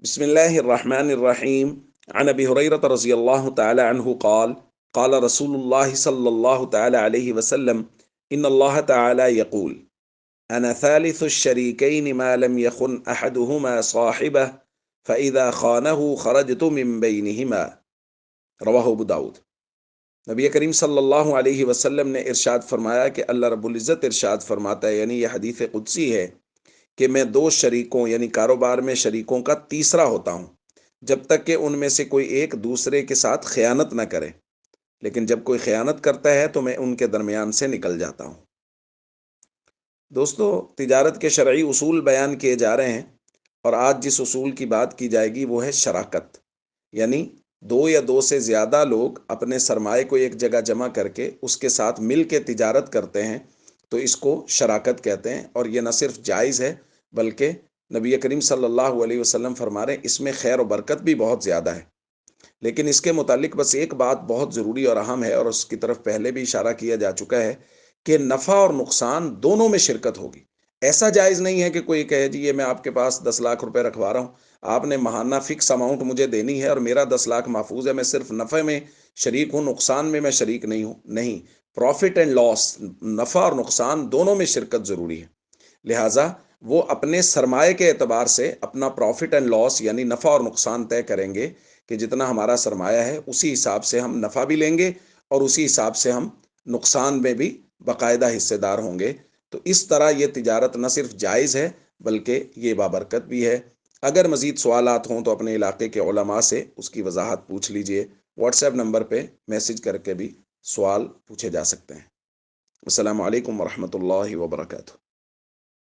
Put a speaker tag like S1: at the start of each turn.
S1: بسم الله الرحمن الرحيم. عن أبي هريرة رضي الله تعالى عنه قال قال رسول الله صلى الله تعالى عليه وسلم إن الله تعالى يقول أنا ثالث الشريكين ما لم يخن أحدهما صاحبه فإذا خانه خرجت من بينهما. رواہ ابو داود۔ نبی کریم صلی اللہ علیہ وسلم نے ارشاد فرمایا کہ اللہ رب العزت ارشاد فرماتا ہے، یعنی یہ حدیث قدسی ہے کہ میں دو شریکوں یعنی کاروبار میں شریکوں کا تیسرا ہوتا ہوں جب تک کہ ان میں سے کوئی ایک دوسرے کے ساتھ خیانت نہ کرے، لیکن جب کوئی خیانت کرتا ہے تو میں ان کے درمیان سے نکل جاتا ہوں۔ دوستو، تجارت کے شرعی اصول بیان کیے جا رہے ہیں، اور آج جس اصول کی بات کی جائے گی وہ ہے شراکت، یعنی دو یا دو سے زیادہ لوگ اپنے سرمائے کو ایک جگہ جمع کر کے اس کے ساتھ مل کے تجارت کرتے ہیں تو اس کو شراکت کہتے ہیں۔ اور یہ نہ صرف جائز ہے بلکہ نبی کریم صلی اللہ علیہ وسلم فرما رہے ہیں اس میں خیر و برکت بھی بہت زیادہ ہے۔ لیکن اس کے متعلق بس ایک بات بہت ضروری اور اہم ہے، اور اس کی طرف پہلے بھی اشارہ کیا جا چکا ہے کہ نفع اور نقصان دونوں میں شرکت ہوگی۔ ایسا جائز نہیں ہے کہ کوئی کہے جی یہ میں آپ کے پاس 10 لاکھ روپے رکھوا رہا ہوں، آپ نے ماہانہ فکس اماؤنٹ مجھے دینی ہے اور میرا 10 لاکھ محفوظ ہے، میں صرف نفع میں شریک ہوں، نقصان میں شریک نہیں ہوں۔ نہیں، پروفٹ اینڈ لاس، نفع اور نقصان دونوں میں شرکت ضروری ہے۔ لہٰذا وہ اپنے سرمائے کے اعتبار سے اپنا پروفٹ اینڈ لاس یعنی نفع اور نقصان طے کریں گے کہ جتنا ہمارا سرمایہ ہے اسی حساب سے ہم نفع بھی لیں گے اور اسی حساب سے ہم نقصان میں بھی باقاعدہ حصے دار ہوں گے۔ تو اس طرح یہ تجارت نہ صرف جائز ہے بلکہ یہ بابرکت بھی ہے۔ اگر مزید سوالات ہوں تو اپنے علاقے کے علماء سے اس کی وضاحت پوچھ لیجئے۔ واٹس ایپ نمبر پہ میسج کر کے بھی سوال پوچھے جا سکتے ہیں۔ السلام علیکم ورحمۃ اللہ وبرکاتہ۔